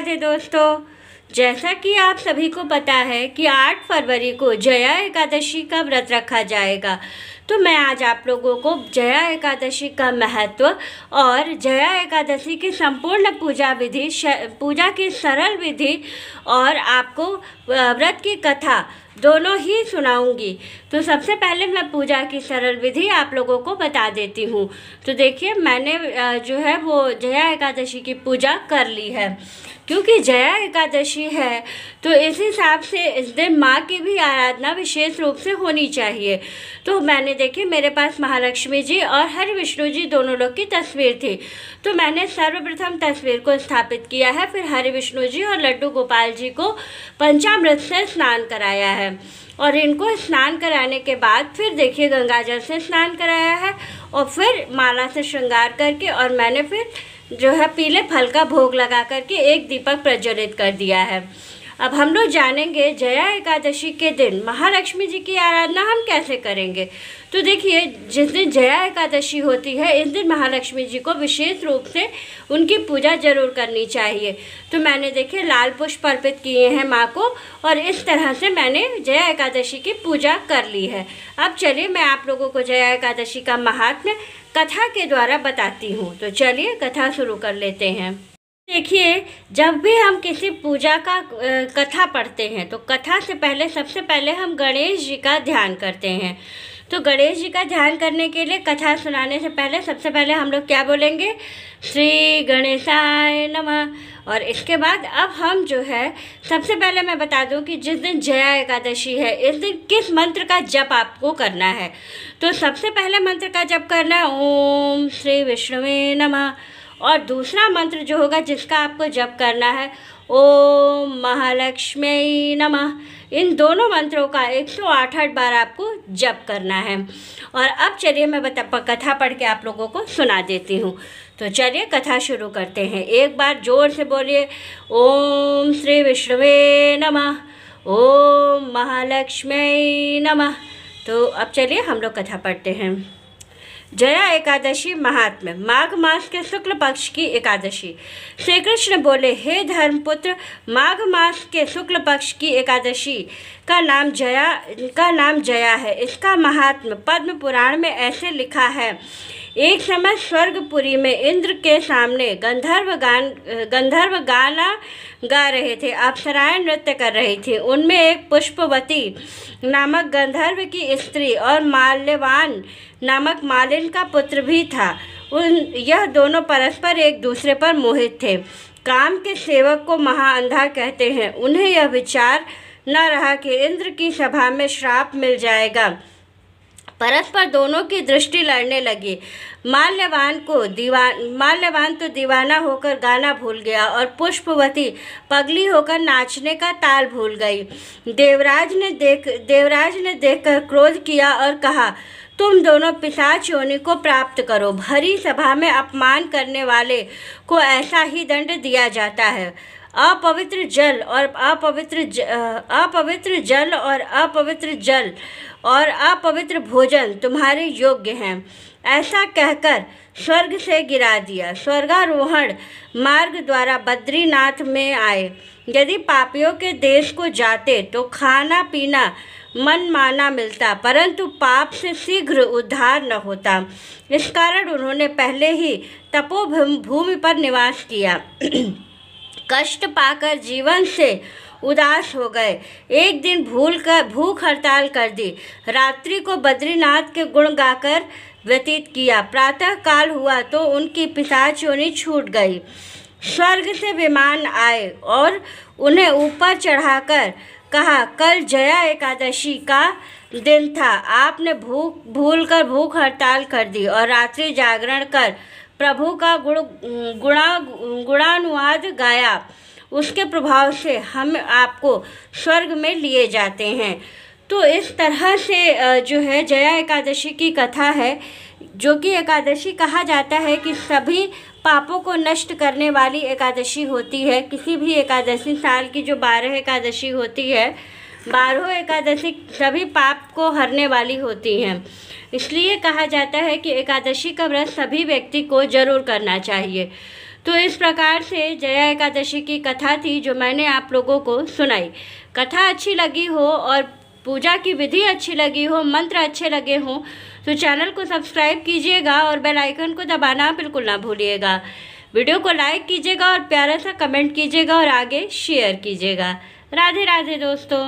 राधे दोस्तों। जैसा कि आप सभी को पता है कि 8 फरवरी को जया एकादशी का व्रत रखा जाएगा, तो मैं आज आप लोगों को जया एकादशी का महत्व और जया एकादशी की संपूर्ण पूजा विधि, पूजा की सरल विधि और आपको व्रत की कथा दोनों ही सुनाऊंगी। तो सबसे पहले मैं पूजा की सरल विधि आप लोगों को बता देती हूँ। तो देखिए, मैंने जो है वो जया एकादशी की पूजा कर ली है। क्योंकि जया एकादशी है तो इस हिसाब से इस दिन माँ की भी आराधना विशेष रूप से होनी चाहिए। तो मैंने देखिए, मेरे पास महालक्ष्मी जी और हरि विष्णु जी दोनों लोग की तस्वीर थी, तो मैंने सर्वप्रथम तस्वीर को स्थापित किया है। फिर हरि विष्णु जी और लड्डू गोपाल जी को पंचामृत से स्नान कराया है और इनको स्नान कराने के बाद फिर देखिए गंगाजल से स्नान कराया है और फिर माला से श्रृंगार करके और मैंने फिर जो है पीले फल का भोग लगा करके एक दीपक प्रज्वलित कर दिया है। अब हम लोग जानेंगे जया एकादशी के दिन महालक्ष्मी जी की आराधना हम कैसे करेंगे। तो देखिए, जिस दिन जया एकादशी होती है इस दिन महालक्ष्मी जी को विशेष रूप से उनकी पूजा जरूर करनी चाहिए। तो मैंने देखिए लाल पुष्प अर्पित किए हैं माँ को और इस तरह से मैंने जया एकादशी की पूजा कर ली है। अब चलिए मैं आप लोगों को जया एकादशी का महात्म्य कथा के द्वारा बताती हूँ। तो चलिए कथा शुरू कर लेते हैं। देखिए, जब भी हम किसी पूजा का कथा पढ़ते हैं तो कथा से पहले सबसे पहले हम गणेश जी का ध्यान करते हैं। तो गणेश जी का ध्यान करने के लिए कथा सुनाने से पहले सबसे पहले हम लोग क्या बोलेंगे? श्री गणेशाय नमः। और इसके बाद अब हम जो है सबसे पहले मैं बता दूं कि जिस दिन जया एकादशी है इस दिन किस मंत्र का जप आपको करना है। तो सबसे पहले मंत्र का जप करना है ओम श्री विष्णुवे नमः। और दूसरा मंत्र जो होगा जिसका आपको जप करना है ओम महालक्ष्मी नमः। इन दोनों मंत्रों का 108 बार आपको जप करना है। और अब चलिए मैं कथा पढ़ के आप लोगों को सुना देती हूँ। तो चलिए कथा शुरू करते हैं। एक बार जोर से बोलिए ओम श्री विष्णुवे नमः, ओम महालक्ष्मी नमः। तो अब चलिए हम लोग कथा पढ़ते हैं। जया एकादशी महात्म्य। माघ मास के शुक्ल पक्ष की एकादशी। श्री कृष्ण बोले, हे धर्मपुत्र, माघ मास के शुक्ल पक्ष की एकादशी का नाम जया है। इसका महात्म्य पद्म पुराण में ऐसे लिखा है। एक समय स्वर्गपुरी में इंद्र के सामने गंधर्व गाना गा रहे थे। अप्सराएं नृत्य कर रही थी। उनमें एक पुष्पवती नामक गंधर्व की स्त्री और माल्यवान नामक मालिन का पुत्र भी था। यह दोनों परस्पर एक दूसरे पर मोहित थे। काम के सेवक को महाअंधा कहते हैं। उन्हें यह विचार न रहा कि इंद्र की सभा में श्राप मिल जाएगा। परस्पर दोनों की दृष्टि लड़ने लगी। माल्यवान तो दीवाना होकर गाना भूल गया और पुष्पवती पगली होकर नाचने का ताल भूल गई। देवराज ने देखकर क्रोध किया और कहा, तुम दोनों पिशाच योनि को प्राप्त करो। भरी सभा में अपमान करने वाले को ऐसा ही दंड दिया जाता है। अपवित्र जल और अपवित्र भोजन तुम्हारे योग्य हैं। ऐसा कहकर स्वर्ग से गिरा दिया। स्वर्गारोहण मार्ग द्वारा बद्रीनाथ में आए। यदि पापियों के देश को जाते तो खाना पीना मनमाना मिलता, परंतु पाप से शीघ्र उद्धार न होता। इस कारण उन्होंने पहले ही तपोभूमि पर निवास किया। कष्ट पाकर जीवन से उदास हो गए। एक दिन भूख हड़ताल कर दी। रात्रि को बद्रीनाथ के गुण गाकर व्यतीत किया। प्रातः काल हुआ तो उनकी पिशाच योनि छूट गई। स्वर्ग से विमान आए और उन्हें ऊपर चढ़ाकर कहा, कल जया एकादशी का दिन था। आपने भूख हड़ताल कर दी और रात्रि जागरण कर प्रभु का गुणानुवाद गाया। उसके प्रभाव से हम आपको स्वर्ग में लिए जाते हैं। तो इस तरह से जो है जया एकादशी की कथा है, जो कि एकादशी कहा जाता है कि सभी पापों को नष्ट करने वाली एकादशी होती है। किसी भी एकादशी, साल की जो 12 एकादशी होती है, 12 एकादशी सभी पाप को हरने वाली होती हैं। इसलिए कहा जाता है कि एकादशी का व्रत सभी व्यक्ति को जरूर करना चाहिए। तो इस प्रकार से जया एकादशी की कथा थी जो मैंने आप लोगों को सुनाई। कथा अच्छी लगी हो और पूजा की विधि अच्छी लगी हो, मंत्र अच्छे लगे हों तो चैनल को सब्सक्राइब कीजिएगा और बेल आइकन को दबाना बिल्कुल ना भूलिएगा। वीडियो को लाइक कीजिएगा और प्यारा सा कमेंट कीजिएगा और आगे शेयर कीजिएगा। राधे राधे दोस्तों।